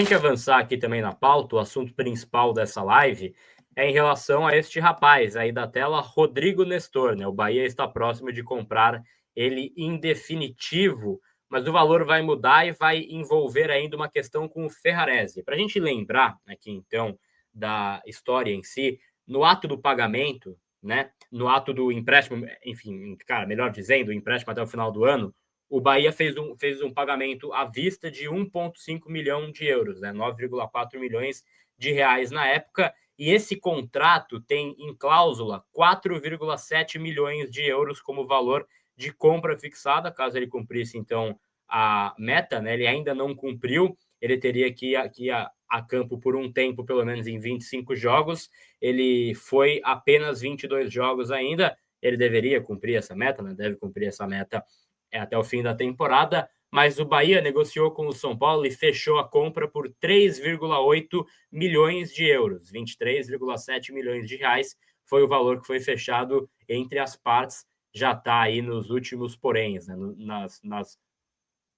gente avançar aqui também na pauta, o assunto principal dessa live é em relação a este rapaz aí da tela, Rodrigo Nestor, né? O Bahia está próximo de comprar ele em definitivo, mas o valor vai mudar e vai envolver ainda uma questão com o Ferrarese. Para a gente lembrar aqui, então, da história em si, no ato do pagamento, né? No ato do empréstimo, enfim, cara, melhor dizendo, o empréstimo até o final do ano, o Bahia fez um pagamento à vista de 1,5 milhão de euros, né? 9,4 milhões de reais na época, e esse contrato tem em cláusula 4,7 milhões de euros como valor de compra fixada, caso ele cumprisse, então, a meta, né? Ele ainda não cumpriu, ele teria que ir a campo por um tempo, pelo menos em 25 jogos, ele foi apenas 22 jogos ainda, ele deveria cumprir essa meta, né? Deve cumprir essa meta até o fim da temporada, mas o Bahia negociou com o São Paulo e fechou a compra por 3,8 milhões de euros, 23,7 milhões de reais foi o valor que foi fechado entre as partes, já está aí nos últimos poréns, né, nas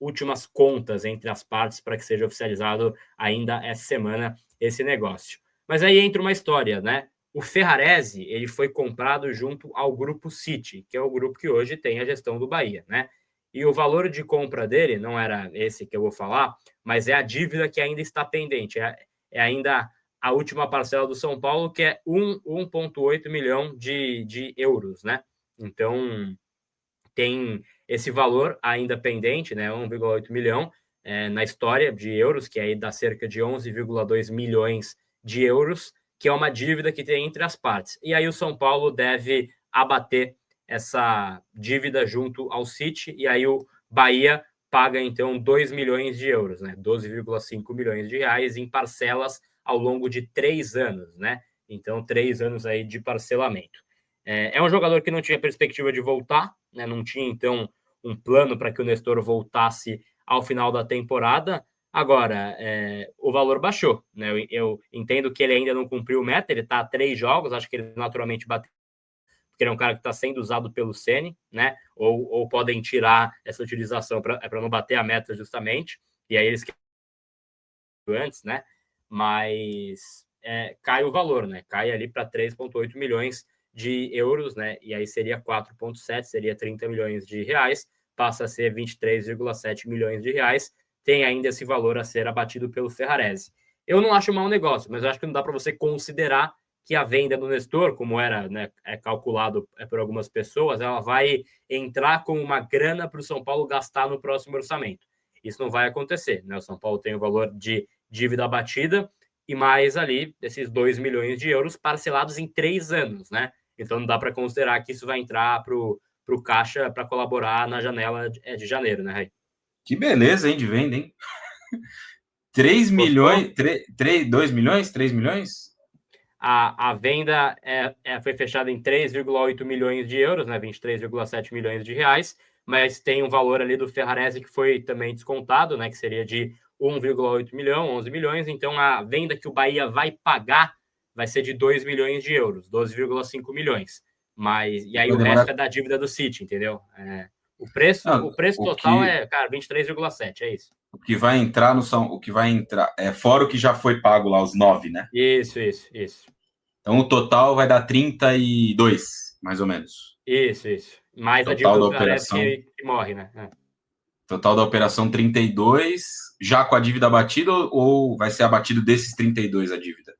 últimas contas entre as partes para que seja oficializado ainda essa semana esse negócio. Mas aí entra uma história, né? O Ferrarese, ele foi comprado junto ao Grupo City, que é o grupo que hoje tem a gestão do Bahia, né? E o valor de compra dele não era esse que eu vou falar, mas é a dívida que ainda está pendente. É ainda a última parcela do São Paulo, que é 1,8 milhão de euros, né? Então, tem esse valor ainda pendente, né, 1,8 milhão na história de euros, que aí dá cerca de 11,2 milhões de euros, que é uma dívida que tem entre as partes. E aí o São Paulo deve abater essa dívida junto ao City, e aí o Bahia paga, então, 2 milhões de euros, né, 12,5 milhões de reais em parcelas ao longo de 3 anos, né? Então, 3 anos aí de parcelamento. É um jogador que não tinha perspectiva de voltar, né? Não tinha, então, um plano para que o Nestor voltasse ao final da temporada. Agora, o valor baixou, né? Eu entendo que ele ainda não cumpriu o meta, ele está a 3 jogos, acho que ele naturalmente bateu, porque ele é um cara que está sendo usado pelo Ceni, né? Ou podem tirar essa utilização para não bater a meta justamente, e aí eles antes, né? Mas cai o valor, né? Cai ali para 3,8 milhões de euros, né? E aí seria 4,7, seria 30 milhões de reais, passa a ser 23,7 milhões de reais. Tem ainda esse valor a ser abatido pelo Ferrarese. Eu não acho mau negócio, mas eu acho que não dá para você considerar que a venda do Nestor, como era, né, calculado por algumas pessoas, ela vai entrar com uma grana para o São Paulo gastar no próximo orçamento. Isso não vai acontecer, né? O São Paulo tem o valor de dívida abatida e mais ali esses 2 milhões de euros parcelados em 3 anos, né? Então não dá para considerar que isso vai entrar para o caixa para colaborar na janela de janeiro, né, Ray? Que beleza, hein, de venda, hein? 3 Gostou? milhões, 2 milhões, 3 milhões? A venda foi fechada em 3,8 milhões de euros, né? 23,7 milhões de reais, mas tem um valor ali do Ferrarese que foi também descontado, né? Que seria de 1,8 milhão, 11 milhões. Então a venda que o Bahia vai pagar vai ser de 2 milhões de euros, 12,5 milhões. E aí Vai o resto demorar. é da dívida do City, entendeu? Não, O preço o total que, é, cara, 23,7, é isso. o que vai entrar no São, o que vai entrar é fora o que já foi pago lá, os 9, né? Isso. Então o total vai dar 32, mais ou menos. Isso. Mais a Total dívida da do Ferrarese operação, que morre, né? total da operação 32, já com a dívida abatida ou vai ser abatido desses 32 a dívida?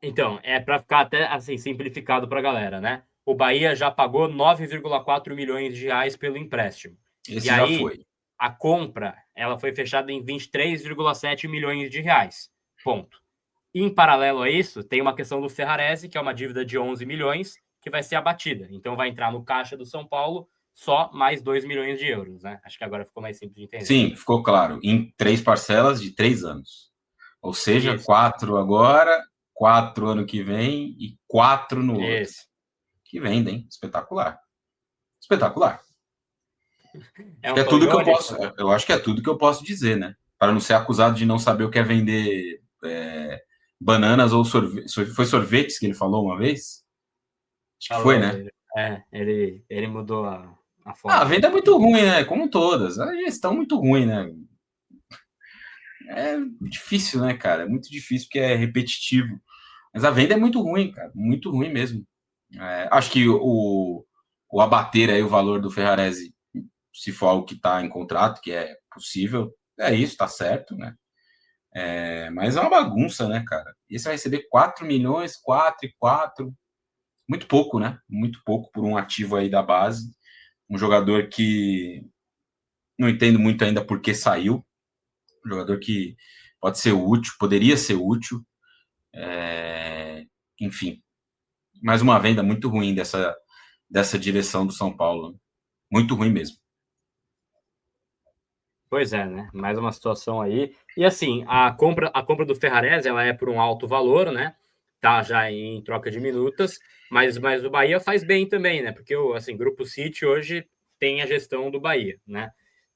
Então, é para ficar até assim simplificado para a galera, né? O Bahia já pagou 9,4 milhões de reais pelo empréstimo. E Esse já aí foi. a compra, ela foi fechada em 23,7 milhões de reais. Ponto. Em paralelo a isso, tem uma questão do Ferrarese, que é uma dívida de 11 milhões, que vai ser abatida. Então vai entrar no caixa do São Paulo só mais 2 milhões de euros, né? Acho que agora ficou mais simples de entender. Sim, ficou claro. Em 3 parcelas de 3 anos. Ou seja, Isso, 4 agora, 4 ano que vem e 4 no outro. isso. Que vendem. Espetacular. Espetacular. É Acho um que é tudo que eu sonhone? posso. Eu acho que é tudo que eu posso dizer, né? Para não ser acusado de não saber o que é vender bananas ou sorvete. Foi sorvetes que ele falou uma vez? Acho que foi, Falou, né? ele mudou a Ah, a forma venda aí. é muito ruim, né? Como todas. A gestão é muito ruim, né? É difícil, né, cara? É muito difícil porque é repetitivo. Mas a venda é muito ruim, cara. Muito ruim mesmo. Acho que o abater aí o valor do Ferrarese, se for algo que está em contrato, que é possível, é isso, tá certo, né? Mas é uma bagunça, né, cara? E você vai receber 4 milhões, 4 e 4. Muito pouco, né? Muito pouco por um ativo aí da base. Um jogador que não entendo muito ainda por que saiu. Um jogador que pode ser útil, poderia ser útil. Enfim, mais uma venda muito ruim dessa direção do São Paulo. Muito ruim mesmo. Pois é, né? Mais uma situação aí. E assim, a compra do Ferrarese, ela é por um alto valor, né? Tá já em troca de minutas, mas o Bahia faz bem também, né? Porque o assim, Grupo City hoje tem a gestão do Bahia, né?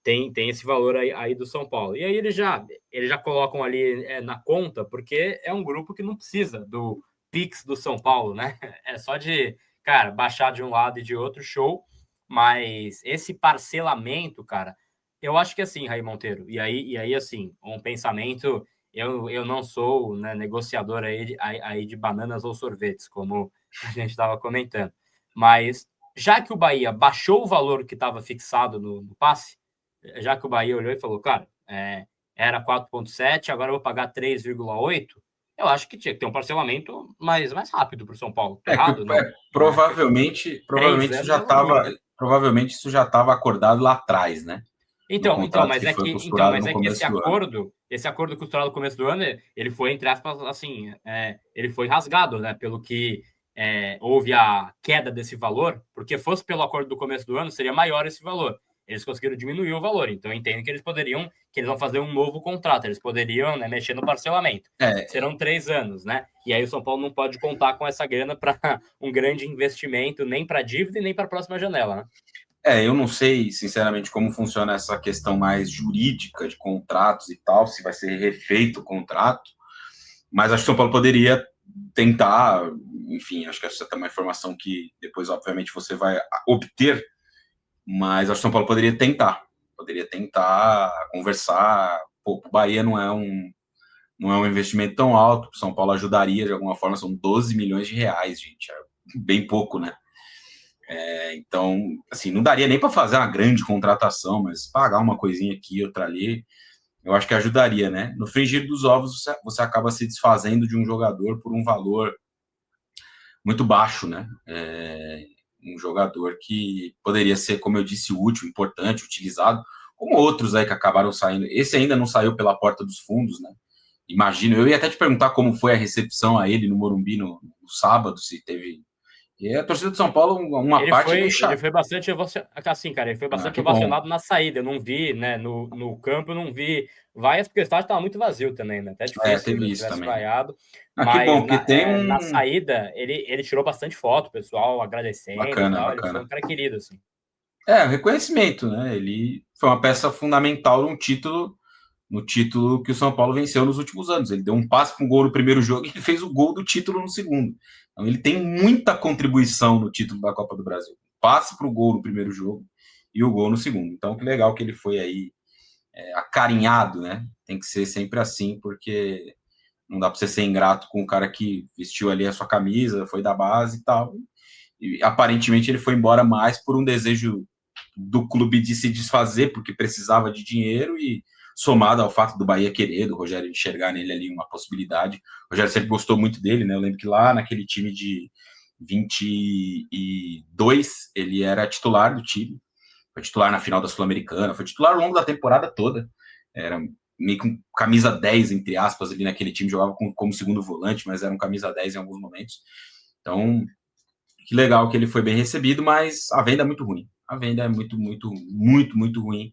Tem esse valor aí do São Paulo. E aí eles já colocam ali na conta, porque é um grupo que não precisa do Pix do São Paulo, né? É só de, cara, baixar de um lado e de outro, show. Mas esse parcelamento, cara, eu acho que assim, Raí Monteiro, e aí assim, um pensamento, eu não sou, né, negociador aí de bananas ou sorvetes, como a gente estava comentando, mas já que o Bahia baixou o valor que estava fixado no passe, já que o Bahia olhou e falou, cara, era 4,7, agora eu vou pagar 3,8, eu acho que tinha que ter um parcelamento mais rápido para o São Paulo. Tô errado? Não. Não é? provavelmente 3 anos é muito. isso já estava acordado lá atrás, né? No Então, contrato mas que é foi que, costurado no começo do ano. esse acordo costurado no começo do ano, ele foi, entre aspas, assim, ele foi rasgado, né? Pelo que houve a queda desse valor, porque fosse pelo acordo do começo do ano, seria maior esse valor. Eles conseguiram diminuir o valor, então eu entendo que que eles vão fazer um novo contrato, eles poderiam, né, mexer no parcelamento. É, Serão 3 anos, né? E aí o São Paulo não pode contar com essa grana para um grande investimento, nem para dívida e nem para a próxima janela, né? eu não sei, sinceramente, como funciona essa questão mais jurídica de contratos e tal, se vai ser refeito o contrato, mas acho que o São Paulo poderia tentar, enfim, acho que essa é uma informação que depois, obviamente, você vai obter, mas acho que o São Paulo poderia tentar conversar. Pô, o Bahia não é um investimento tão alto, o São Paulo ajudaria de alguma forma, são 12 milhões de reais, gente, bem pouco, né? Então, assim, não daria nem para fazer uma grande contratação, mas pagar uma coisinha aqui, outra ali, eu acho que ajudaria, né? No frigir dos ovos, você acaba se desfazendo de um jogador por um valor muito baixo, né? Um jogador que poderia ser, como eu disse, útil, importante, utilizado, como outros aí que acabaram saindo. Esse ainda não saiu pela porta dos fundos, né? Imagino, eu ia até te perguntar como foi a recepção a ele no Morumbi no sábado, se teve. E a torcida de São Paulo, uma Ele parte é meio foi, ele chata. foi bastante assim, cara, ele foi Ah, bastante que bom. ovacionado na saída. Eu não vi, né, no campo, eu não vi vaias, porque o estádio estava muito vazio também, né? Até difícil se Teve ele isso tivesse também. vaiado. Ah, que Mas bom, porque tem na um. saída, ele tirou bastante foto, o pessoal agradecendo e Bacana, tal. Ele foi um bacana. cara querido, assim. Reconhecimento, né? Ele foi uma peça fundamental no título que o São Paulo venceu nos últimos anos. Ele deu um passe para um gol no primeiro jogo e ele fez o gol do título no segundo. Então ele tem muita contribuição no título da Copa do Brasil. Passe para o gol no primeiro jogo e o gol no segundo. Então que legal que ele foi aí acarinhado, né? Tem que ser sempre assim, porque não dá para você ser ingrato com o cara que vestiu ali a sua camisa, foi da base e tal. E aparentemente ele foi embora mais por um desejo do clube de se desfazer, porque precisava de dinheiro e somado ao fato do Bahia querer, do Rogério enxergar nele ali uma possibilidade. O Rogério sempre gostou muito dele, né? Eu lembro que lá naquele time de 22 ele era titular do time, foi titular na final da Sul-Americana, foi titular ao longo da temporada toda. Era meio com camisa 10, entre aspas, ali naquele time, jogava como segundo volante, mas era um camisa 10 em alguns momentos. Então, que legal que ele foi bem recebido, mas a venda é muito ruim. A venda é muito, muito, muito, muito ruim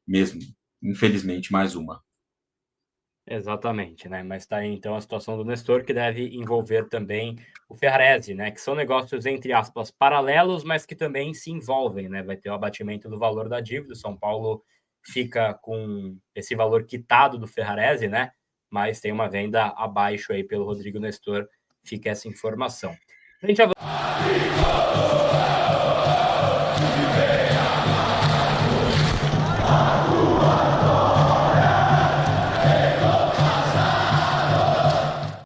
mesmo. Infelizmente, mais uma. Exatamente, né? Mas tá aí então a situação do Nestor, que deve envolver também o Ferrarese, né? Que são negócios, entre aspas, paralelos, mas que também se envolvem, né? Vai ter o abatimento do valor da dívida. O São Paulo fica com esse valor quitado do Ferrarese, né? Mas tem uma venda abaixo aí pelo Rodrigo Nestor. Fica essa informação. A gente avança.